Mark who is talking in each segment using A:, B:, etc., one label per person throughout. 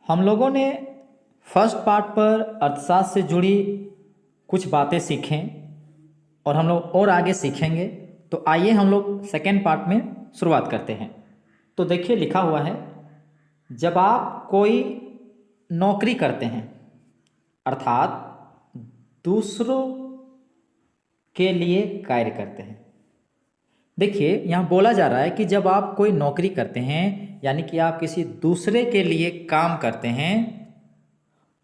A: हम लोगों ने फर्स्ट पार्ट पर अर्थशास्त्र से जुड़ी कुछ बातें सीखें और हम लोग और आगे सीखेंगे। तो आइए हम लोग सेकेंड पार्ट में शुरुआत करते हैं। तो देखिए लिखा हुआ है, जब आप कोई नौकरी करते हैं अर्थात दूसरों के लिए कार्य करते हैं। देखिए यहाँ बोला जा रहा है कि जब आप कोई नौकरी करते हैं यानी कि आप किसी दूसरे के लिए काम करते हैं,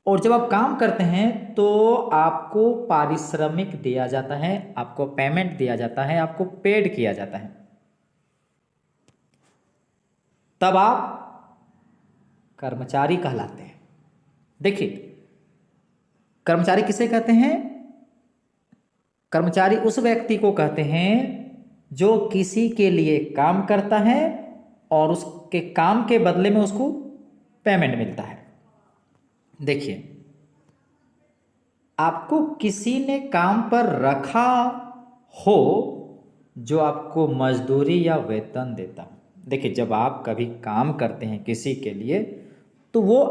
A: और जब आप काम करते हैं तो आपको पारिश्रमिक दिया जाता है, आपको पेमेंट दिया जाता है, आपको पेड किया जाता है, तब आप कर्मचारी कहलाते हैं। देखिए कर्मचारी किसे कहते हैं? कर्मचारी उस व्यक्ति को कहते हैं जो किसी के लिए काम करता है और उसके काम के बदले में उसको पेमेंट मिलता है। देखिए आपको किसी ने काम पर रखा हो जो आपको मजदूरी या वेतन देता हो। देखिए जब आप कभी काम करते हैं किसी के लिए तो वो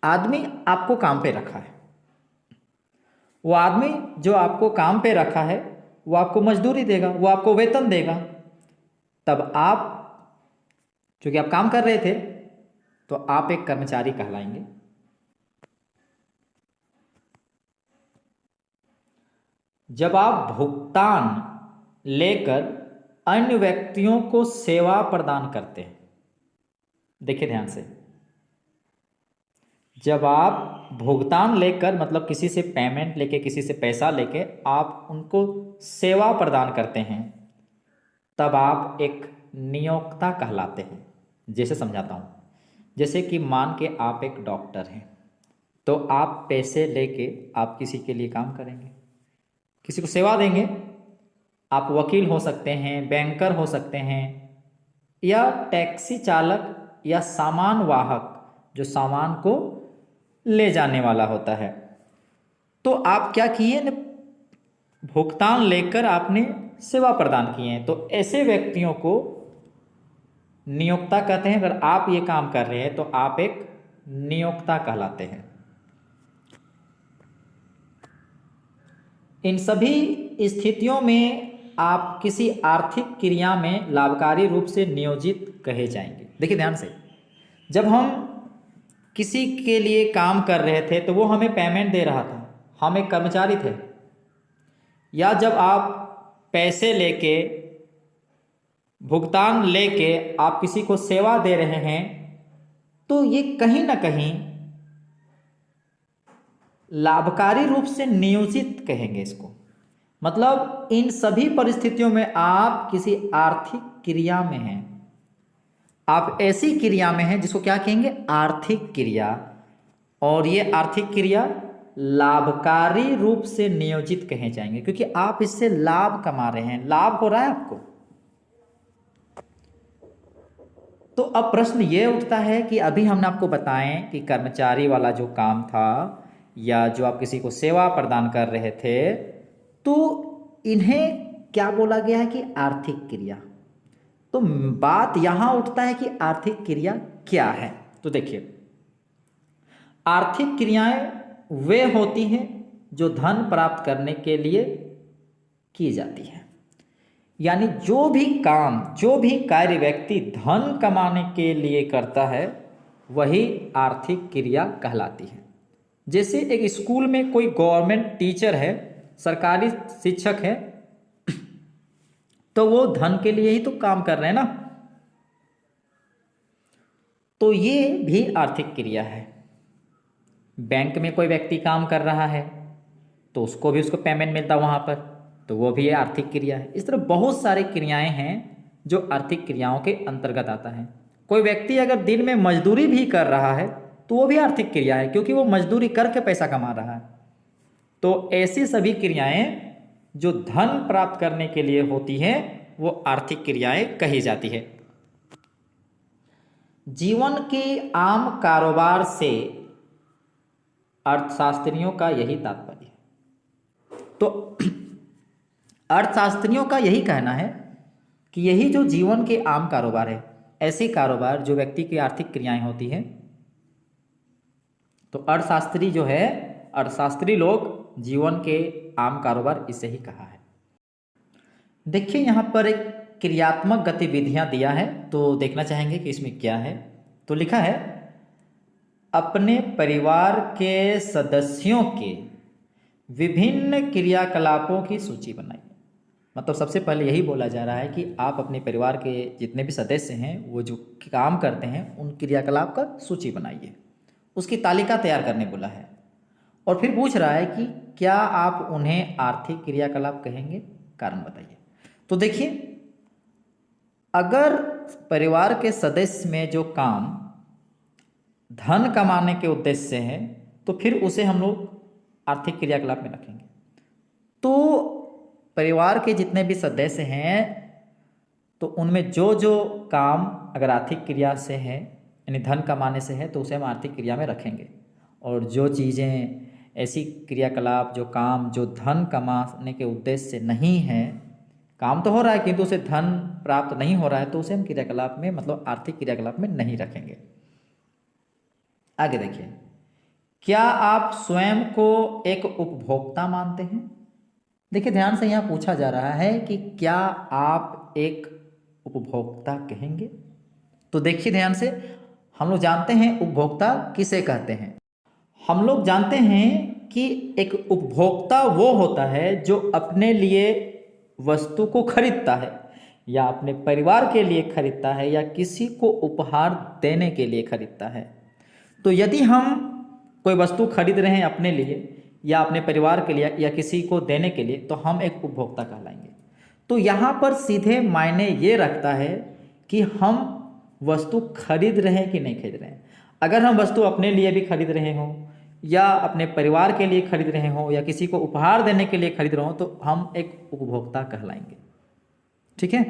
A: आदमी आपको काम पे रखा है, वो आदमी जो आपको काम पे रखा है वो आपको मजदूरी देगा, वो आपको वेतन देगा। तब आप चूंकि आप काम कर रहे थे तो आप एक कर्मचारी कहलाएंगे। जब आप भुगतान लेकर अन्य व्यक्तियों को सेवा प्रदान करते हैं, देखिए ध्यान से, जब आप भुगतान लेकर मतलब किसी से पेमेंट लेके, किसी से पैसा लेके आप उनको सेवा प्रदान करते हैं, तब आप एक नियोक्ता कहलाते हैं। जैसे समझाता हूँ, जैसे कि मान के आप एक डॉक्टर हैं तो आप पैसे लेके आप किसी के लिए काम करेंगे, किसी को सेवा देंगे। आप वकील हो सकते हैं, बैंकर हो सकते हैं, या टैक्सी चालक या सामान वाहक जो सामान को ले जाने वाला होता है। तो आप क्या किए न, भुगतान लेकर आपने सेवा प्रदान किए हैं। तो ऐसे व्यक्तियों को नियोक्ता कहते हैं। अगर आप ये काम कर रहे हैं तो आप एक नियोक्ता कहलाते हैं। इन सभी स्थितियों में आप किसी आर्थिक क्रिया में लाभकारी रूप से नियोजित कहे जाएंगे। देखिए ध्यान से, जब हम किसी के लिए काम कर रहे थे तो वो हमें पेमेंट दे रहा था, हम एक कर्मचारी थे। या जब आप पैसे लेके, भुगतान लेके आप किसी को सेवा दे रहे हैं तो ये कहीं ना कहीं लाभकारी रूप से नियोजित कहेंगे इसको। मतलब इन सभी परिस्थितियों में आप किसी आर्थिक क्रिया में हैं, आप ऐसी क्रिया में हैं जिसको क्या कहेंगे? आर्थिक क्रिया। और ये आर्थिक क्रिया लाभकारी रूप से नियोजित कहे जाएंगे क्योंकि आप इससे लाभ कमा रहे हैं, लाभ हो रहा है आपको। तो अब प्रश्न ये उठता है कि अभी हमने आपको बताएं कि कर्मचारी वाला जो काम था या जो आप किसी को सेवा प्रदान कर रहे थे, तो इन्हें क्या बोला गया है कि आर्थिक क्रिया। तो बात यहां उठता है कि आर्थिक क्रिया क्या है। तो देखिए आर्थिक क्रियाएं वे होती हैं जो धन प्राप्त करने के लिए की जाती हैं। यानी जो भी काम, जो भी कार्य व्यक्ति धन कमाने के लिए करता है वही आर्थिक क्रिया कहलाती है। जैसे एक स्कूल में कोई गवर्नमेंट टीचर है, सरकारी शिक्षक है, तो वो धन के लिए ही तो काम कर रहे हैं ना। तो ये भी आर्थिक क्रिया है। बैंक में कोई व्यक्ति काम कर रहा है तो उसको भी उसको पेमेंट मिलता वहां पर, तो वो भी आर्थिक क्रिया है। इस तरह बहुत सारी क्रियाएं हैं जो आर्थिक क्रियाओं के अंतर्गत आता है। कोई व्यक्ति अगर दिन में मजदूरी भी कर रहा है तो वो भी आर्थिक क्रिया है क्योंकि वो मजदूरी करके पैसा कमा रहा है। तो ऐसी सभी क्रियाएं जो धन प्राप्त करने के लिए होती हैं वो आर्थिक क्रियाएं कही जाती है। जीवन के आम कारोबार से अर्थशास्त्रियों का यही तात्पर्य है। तो अर्थशास्त्रियों का यही कहना है कि यही जो जीवन के आम कारोबार है, ऐसे कारोबार जो व्यक्ति की आर्थिक क्रियाएं होती हैं, तो अर्थशास्त्री जो है, अर्थशास्त्री लोग जीवन के आम कारोबार इसे ही कहा है। देखिए यहाँ पर एक क्रियात्मक गतिविधियां दिया है, तो देखना चाहेंगे कि इसमें क्या है। तो लिखा है अपने परिवार के सदस्यों के विभिन्न क्रियाकलापों की सूची बनाइए। मतलब सबसे पहले यही बोला जा रहा है कि आप अपने परिवार के जितने भी सदस्य हैं वो जो काम करते हैं उन क्रियाकलाप का सूची बनाइए, उसकी तालिका तैयार करने बोला है। और फिर पूछ रहा है कि क्या आप उन्हें आर्थिक क्रियाकलाप कहेंगे, कारण बताइए। तो देखिए अगर परिवार के सदस्य में जो काम धन कमाने के उद्देश्य से है तो फिर उसे हम लोग आर्थिक क्रियाकलाप में रखेंगे। तो परिवार के जितने भी सदस्य हैं तो उनमें जो जो काम अगर आर्थिक क्रिया से है यानी धन कमाने से है तो उसे हम आर्थिक क्रिया में रखेंगे। और जो चीज़ें ऐसी क्रियाकलाप जो काम जो धन कमाने के उद्देश्य से नहीं है, काम तो हो रहा है किंतु उसे धन प्राप्त नहीं हो रहा है, तो उसे हम क्रियाकलाप में मतलब आर्थिक क्रियाकलाप में नहीं रखेंगे। आगे देखिए, क्या आप स्वयं को एक उपभोक्ता मानते हैं? देखिए ध्यान से यहाँ पूछा जा रहा है कि क्या आप एक उपभोक्ता कहेंगे। तो देखिए ध्यान से, हम लोग जानते हैं उपभोक्ता किसे कहते हैं। हम लोग जानते हैं कि एक उपभोक्ता वो होता है जो अपने लिए वस्तु को खरीदता है या अपने परिवार के लिए खरीदता है या किसी को उपहार देने के लिए खरीदता है। तो यदि हम कोई वस्तु खरीद रहे हैं अपने लिए या अपने परिवार के लिए या किसी को देने के लिए तो हम एक उपभोक्ता कहलाएंगे। तो यहाँ पर सीधे मायने ये रखता है कि हम वस्तु खरीद रहे हैं कि नहीं खरीद रहे हैं। अगर हम वस्तु अपने लिए भी खरीद रहे हों या अपने परिवार के लिए खरीद रहे हों या किसी को उपहार देने के लिए खरीद रहे हों तो हम एक उपभोक्ता कहलाएंगे। ठीक है,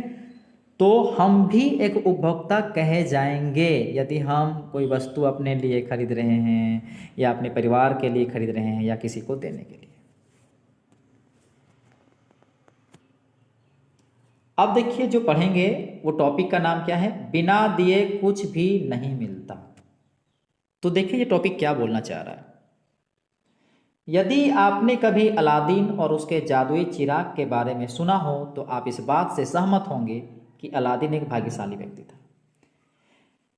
A: तो हम भी एक उपभोक्ता कहे जाएंगे यदि हम कोई वस्तु अपने लिए खरीद रहे हैं या अपने परिवार के लिए खरीद रहे हैं या किसी को देने के लिए। अब देखिए जो पढ़ेंगे वो टॉपिक का नाम क्या है, बिना दिए कुछ भी नहीं मिलता। तो देखिए ये टॉपिक क्या बोलना चाह रहा है। यदि आपने कभी अलादीन और उसके जादुई चिराग के बारे में सुना हो तो आप इस बात से सहमत होंगे कि अलादीन एक भाग्यशाली व्यक्ति था।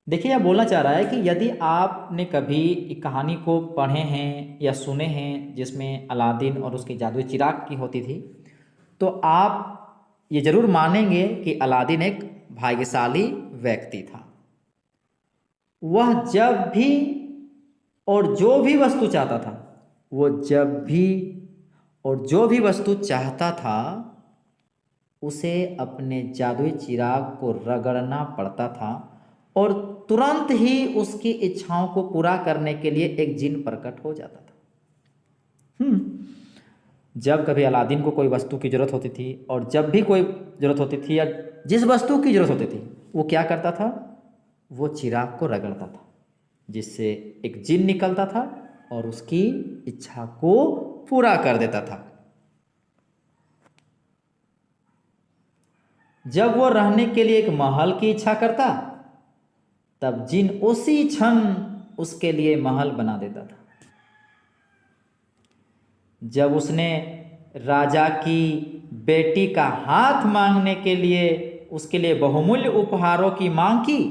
A: देखिए यह बोलना चाह रहा है कि यदि आपने कभी एक कहानी को पढ़े हैं या सुने हैं जिसमें अलादीन और उसके जादुई चिराग की होती थी तो आप ये जरूर मानेंगे कि अलादीन एक भाग्यशाली व्यक्ति था। वह जब भी और जो भी वस्तु चाहता था, वो जब भी और जो भी वस्तु चाहता था उसे अपने जादुई चिराग को रगड़ना पड़ता था और तुरंत ही उसकी इच्छाओं को पूरा करने के लिए एक जिन प्रकट हो जाता था। जब कभी अलादीन को कोई वस्तु की जरूरत होती थी और जब भी कोई जरूरत होती थी या जिस वस्तु की जरूरत होती थी वो क्या करता था, वो चिराग को रगड़ता था जिससे एक जिन निकलता था और उसकी इच्छा को पूरा कर देता था। जब वो रहने के लिए एक महल की इच्छा करता तब जिन उसी क्षण उसके लिए महल बना देता था। जब उसने राजा की बेटी का हाथ मांगने के लिए उसके लिए बहुमूल्य उपहारों की मांग की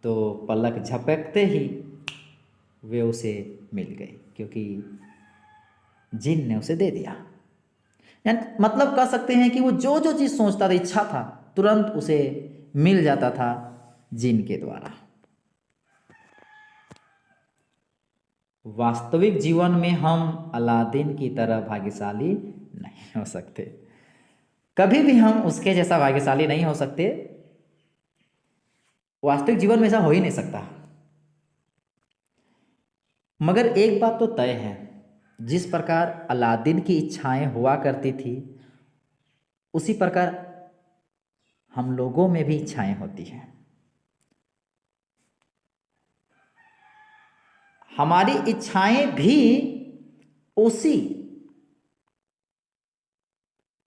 A: तो पलक झपकते ही वे उसे मिल गए क्योंकि जिन ने उसे दे दिया। यानी मतलब कह सकते हैं कि वो जो जो चीज सोचता था, इच्छा था, तुरंत उसे मिल जाता था जिन के द्वारा। वास्तविक जीवन में हम अलादीन की तरह भाग्यशाली नहीं हो सकते, कभी भी हम उसके जैसा भाग्यशाली नहीं हो सकते। वास्तविक जीवन में ऐसा हो ही नहीं सकता। मगर एक बात तो तय है, जिस प्रकार अलादीन की इच्छाएं हुआ करती थी उसी प्रकार हम लोगों में भी इच्छाएं होती हैं। हमारी इच्छाएं भी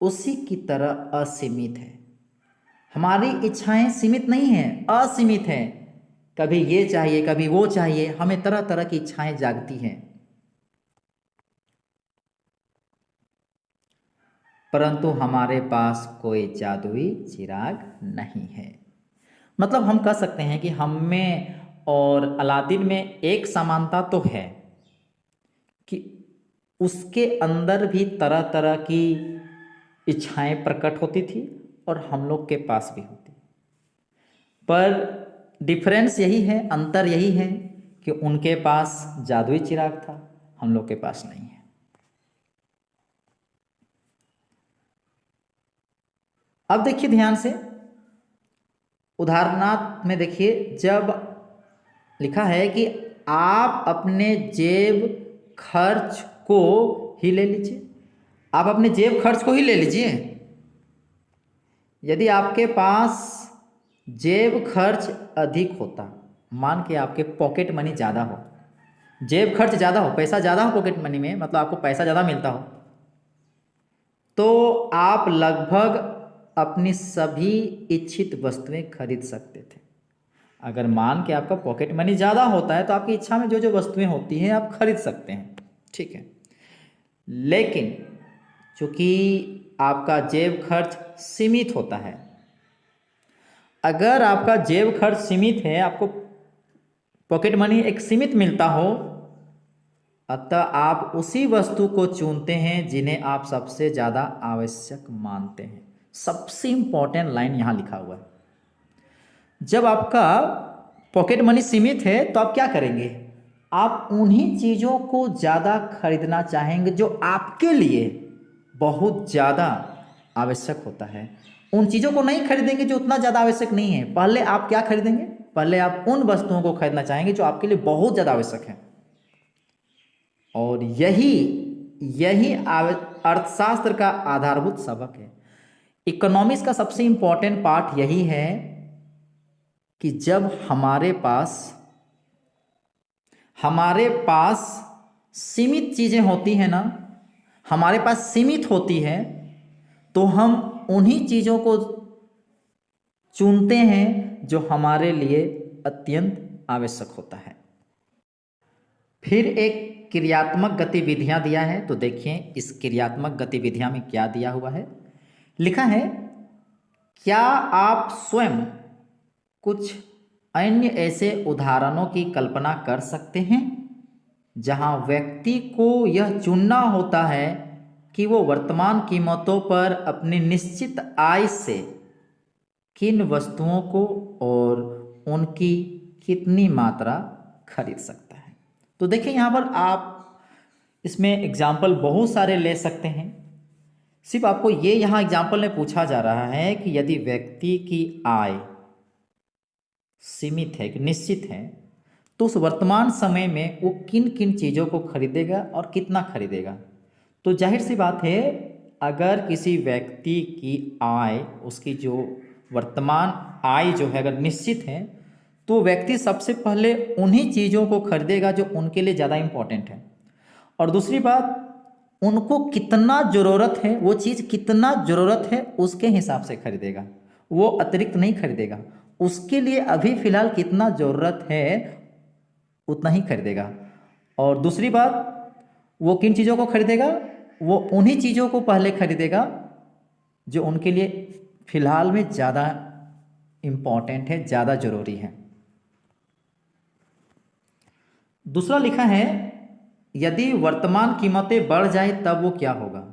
A: उसी की तरह असीमित है। हमारी इच्छाएं सीमित नहीं है, असीमित है। कभी ये चाहिए, कभी वो चाहिए, हमें तरह तरह की इच्छाएं जागती हैं। परंतु हमारे पास कोई जादुई चिराग नहीं है। मतलब हम कह सकते हैं कि हम में और अलादीन में एक समानता तो है कि उसके अंदर भी तरह तरह की इच्छाएं प्रकट होती थी और हम लोग के पास भी होती। पर डिफरेंस यही है, अंतर यही है कि उनके पास जादुई चिराग था, हम लोग के पास नहीं है। अब देखिए ध्यान से, उदाहरणार्थ में देखिए, जब लिखा है कि आप अपने जेब खर्च को ही ले लीजिए, आप अपने जेब खर्च को ही ले लीजिए। यदि आपके पास जेब खर्च अधिक होता, मान के आपके पॉकेट मनी ज़्यादा हो, जेब खर्च ज़्यादा हो, पैसा ज़्यादा हो पॉकेट मनी में, मतलब आपको पैसा ज़्यादा मिलता हो, तो आप लगभग अपनी सभी इच्छित वस्तुएं खरीद सकते थे। अगर मान के आपका पॉकेट मनी ज़्यादा होता है तो आपकी इच्छा में जो जो वस्तुएं होती हैं आप खरीद सकते हैं, ठीक है। लेकिन चूंकि आपका जेब खर्च सीमित होता है, अगर आपका जेब खर्च सीमित है, आपको पॉकेट मनी एक सीमित मिलता हो, अतः आप उसी वस्तु को चुनते हैं जिन्हें आप सबसे ज़्यादा आवश्यक मानते हैं। सबसे इंपॉर्टेंट लाइन यहाँ लिखा हुआ है, जब आपका पॉकेट मनी सीमित है तो आप क्या करेंगे, आप उन्हीं चीज़ों को ज़्यादा खरीदना चाहेंगे जो आपके लिए बहुत ज़्यादा आवश्यक होता है। उन चीज़ों को नहीं खरीदेंगे जो उतना ज़्यादा आवश्यक नहीं है। पहले आप क्या खरीदेंगे, पहले आप उन वस्तुओं को खरीदना चाहेंगे जो आपके लिए बहुत ज़्यादा आवश्यक है। और यही अर्थशास्त्र का आधारभूत सबक है। इकोनॉमिक्स का सबसे इंपॉर्टेंट पार्ट यही है कि जब हमारे पास सीमित चीज़ें होती हैं ना, हमारे पास सीमित होती है, तो हम उन्हीं चीज़ों को चुनते हैं जो हमारे लिए अत्यंत आवश्यक होता है। फिर एक क्रियात्मक गतिविधियां दिया है, तो देखिए इस क्रियात्मक गतिविधियां में क्या दिया हुआ है। लिखा है, क्या आप स्वयं कुछ अन्य ऐसे उदाहरणों की कल्पना कर सकते हैं जहां व्यक्ति को यह चुनना होता है कि वो वर्तमान कीमतों पर अपनी निश्चित आय से किन वस्तुओं को और उनकी कितनी मात्रा खरीद सकता है। तो देखिए यहाँ पर आप इसमें एग्जाम्पल बहुत सारे ले सकते हैं। सिर्फ आपको ये यहाँ एग्जाम्पल में पूछा जा रहा है कि यदि व्यक्ति की आय सीमित है, कि निश्चित है, तो उस वर्तमान समय में वो किन किन चीज़ों को खरीदेगा और कितना खरीदेगा। तो जाहिर सी बात है, अगर किसी व्यक्ति की आय, उसकी जो वर्तमान आय जो है अगर निश्चित है, तो व्यक्ति सबसे पहले उन्हीं चीज़ों को खरीदेगा जो उनके लिए ज़्यादा इम्पोर्टेंट है। और दूसरी बात, उनको कितना ज़रूरत है, वो चीज़ कितना ज़रूरत है उसके हिसाब से खरीदेगा, वो अतिरिक्त नहीं खरीदेगा। उसके लिए अभी फ़िलहाल कितना ज़रूरत है उतना ही खरीदेगा। और दूसरी बात, वो किन चीज़ों को खरीदेगा, वो उन्हीं चीज़ों को पहले खरीदेगा जो उनके लिए फ़िलहाल में ज़्यादा इम्पॉर्टेंट है, ज़्यादा ज़रूरी है। दूसरा लिखा है, यदि वर्तमान कीमतें बढ़ जाए तब वो क्या होगा।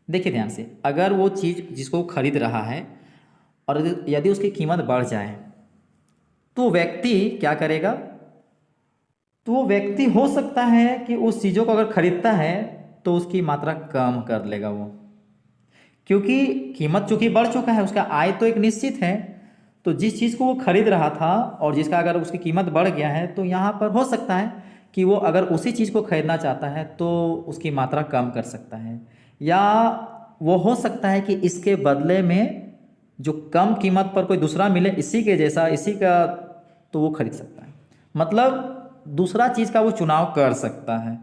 A: देखिए ध्यान से, अगर वो चीज़ जिसको खरीद रहा है और यदि उसकी कीमत बढ़ जाए तो व्यक्ति क्या करेगा, तो वो व्यक्ति हो सकता है कि उस चीज़ों को अगर खरीदता है तो उसकी मात्रा कम कर लेगा वो, क्योंकि कीमत चूँकि बढ़ चुका है, उसका आय तो एक निश्चित है। तो जिस चीज़ को वो खरीद रहा था और जिसका अगर उसकी कीमत बढ़ गया है, तो यहाँ पर हो सकता है कि वो अगर उसी चीज़ को खरीदना चाहता है तो उसकी मात्रा कम कर सकता है, या वो हो सकता है कि इसके बदले में जो कम कीमत पर कोई दूसरा मिले इसी के जैसा, इसी का, तो वो खरीद सकता है। मतलब दूसरा चीज़ का वो चुनाव कर सकता है,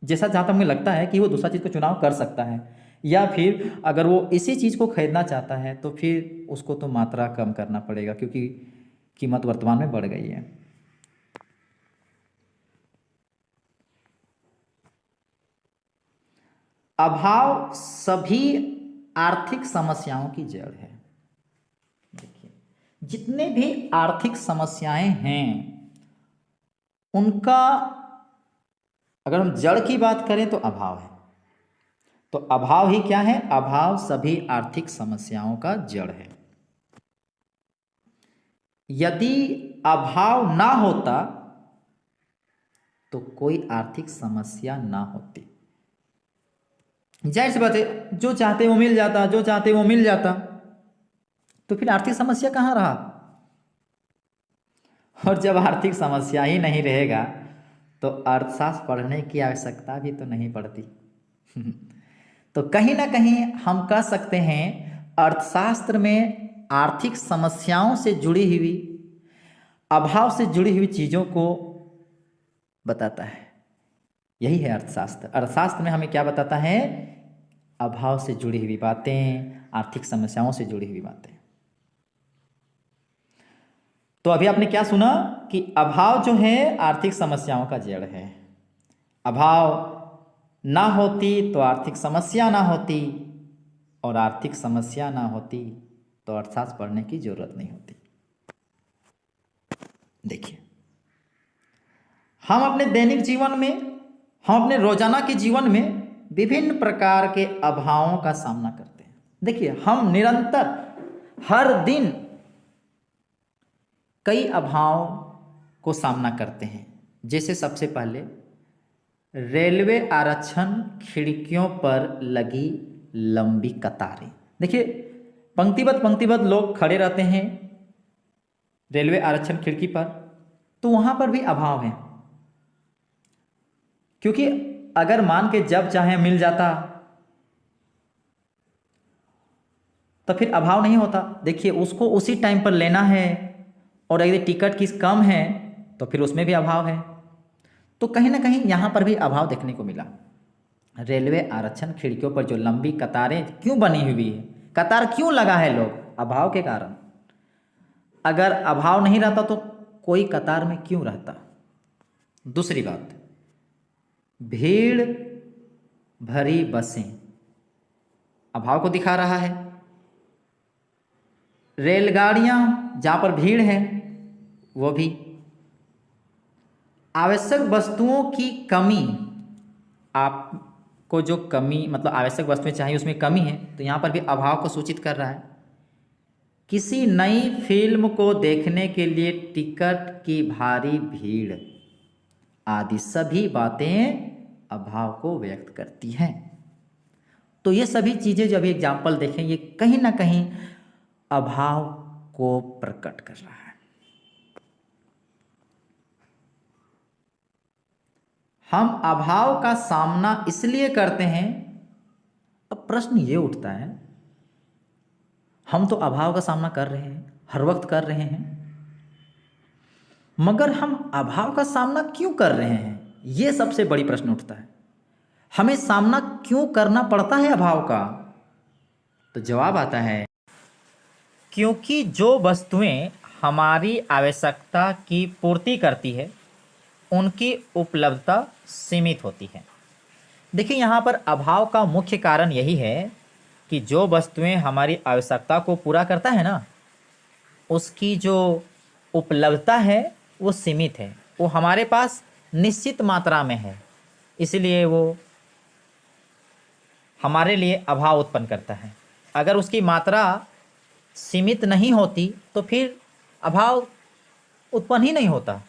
A: जैसा जहाँ तक मुझे लगता है कि वो दूसरा चीज़ का चुनाव कर सकता है। या फिर अगर वो इसी चीज़ को खरीदना चाहता है तो फिर उसको तो मात्रा कम करना पड़ेगा, क्योंकि कीमत वर्तमान में बढ़ गई है। अभाव सभी आर्थिक समस्याओं की जड़ है। देखिए, जितने भी आर्थिक समस्याएं हैं उनका अगर हम जड़ की बात करें तो अभाव है। तो अभाव ही क्या है? अभाव सभी आर्थिक समस्याओं का जड़ है। यदि अभाव ना होता तो कोई आर्थिक समस्या ना होती। जाहिर सी बात है, जो चाहते वो मिल जाता, जो चाहते वो मिल जाता, तो फिर आर्थिक समस्या कहाँ रहा? और जब आर्थिक समस्या ही नहीं रहेगा तो अर्थशास्त्र पढ़ने की आवश्यकता भी तो नहीं पड़ती। तो कहीं ना कहीं हम कह सकते हैं अर्थशास्त्र में आर्थिक समस्याओं से जुड़ी हुई, अभाव से जुड़ी हुई चीज़ों को बताता है। यही है अर्थशास्त्र। अर्थशास्त्र में हमें क्या बताता है? अभाव से जुड़ी हुई बातें, आर्थिक समस्याओं से जुड़ी हुई बातें। तो अभी आपने क्या सुना कि अभाव जो है आर्थिक समस्याओं का जड़ है। अभाव ना होती तो आर्थिक समस्या ना होती, और आर्थिक समस्या ना होती तो अर्थशास्त्र पढ़ने की जरूरत नहीं होती। देखिए, हम अपने दैनिक जीवन में, हम अपने रोजाना के जीवन में विभिन्न प्रकार के अभावों का सामना करते हैं। देखिए, हम निरंतर हर दिन कई अभावों को सामना करते हैं। जैसे सबसे पहले रेलवे आरक्षण खिड़कियों पर लगी लंबी कतारें। देखिए, पंक्तिबद्ध लोग खड़े रहते हैं रेलवे आरक्षण खिड़की पर, तो वहां पर भी अभाव है। क्योंकि अगर मान के जब चाहे मिल जाता तो फिर अभाव नहीं होता। देखिए, उसको उसी टाइम पर लेना है, और यदि टिकट की कम है तो फिर उसमें भी अभाव है। तो कहीं ना कहीं यहाँ पर भी अभाव देखने को मिला। रेलवे आरक्षण खिड़कियों पर जो लंबी कतारें क्यों बनी हुई है, कतार क्यों लगा है लोग? अभाव के कारण। अगर अभाव नहीं रहता तो कोई कतार में क्यों रहता? दूसरी बात, भीड़ भरी बसें अभाव को दिखा रहा है। रेलगाड़ियां जहां पर भीड़ है वो भी। आवश्यक वस्तुओं की कमी, आपको जो कमी मतलब आवश्यक वस्तुएं चाहिए उसमें कमी है, तो यहाँ पर भी अभाव को सूचित कर रहा है। किसी नई फिल्म को देखने के लिए टिकट की भारी भीड़ आदि सभी बातें अभाव को व्यक्त करती हैं। तो ये सभी चीज़ें जब एग्जाम्पल देखें, ये कहीं ना कहीं अभाव को प्रकट कर रहा है। हम अभाव का सामना इसलिए करते हैं। अब प्रश्न ये उठता है, हम तो अभाव का सामना कर रहे हैं, हर वक्त कर रहे हैं, मगर हम अभाव का सामना क्यों कर रहे हैं? ये सबसे बड़ी प्रश्न उठता है। हमें सामना क्यों करना पड़ता है अभाव का? तो जवाब आता है, क्योंकि जो वस्तुएं हमारी आवश्यकता की पूर्ति करती है उनकी उपलब्धता सीमित होती है। देखिए, यहाँ पर अभाव का मुख्य कारण यही है कि जो वस्तुएं हमारी आवश्यकता को पूरा करता है ना, उसकी जो उपलब्धता है वो सीमित है, वो हमारे पास निश्चित मात्रा में है, इसलिए वो हमारे लिए अभाव उत्पन्न करता है। अगर उसकी मात्रा सीमित नहीं होती तो फिर अभाव उत्पन्न ही नहीं होता।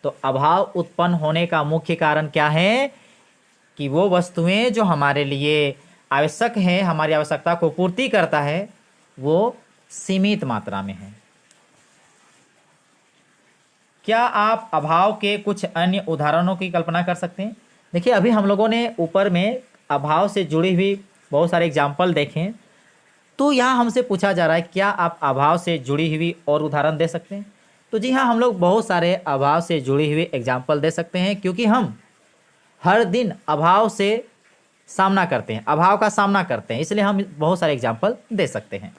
A: तो अभाव उत्पन्न होने का मुख्य कारण क्या है कि वो वस्तुएं जो हमारे लिए आवश्यक है, हमारी आवश्यकता को पूर्ति करता है, वो सीमित मात्रा में है। क्या आप अभाव के कुछ अन्य उदाहरणों की कल्पना कर सकते हैं? देखिए, अभी हम लोगों ने ऊपर में अभाव से जुड़ी हुई बहुत सारे एग्जाम्पल देखें, तो यहाँ हमसे पूछा जा रहा है क्या आप अभाव से जुड़ी हुई और उदाहरण दे सकते हैं? तो जी हाँ, हम लोग बहुत सारे अभाव से जुड़ी हुई एग्जाम्पल दे सकते हैं, क्योंकि हम हर दिन अभाव से सामना करते हैं, अभाव का सामना करते हैं, इसलिए हम बहुत सारे एग्जाम्पल दे सकते हैं।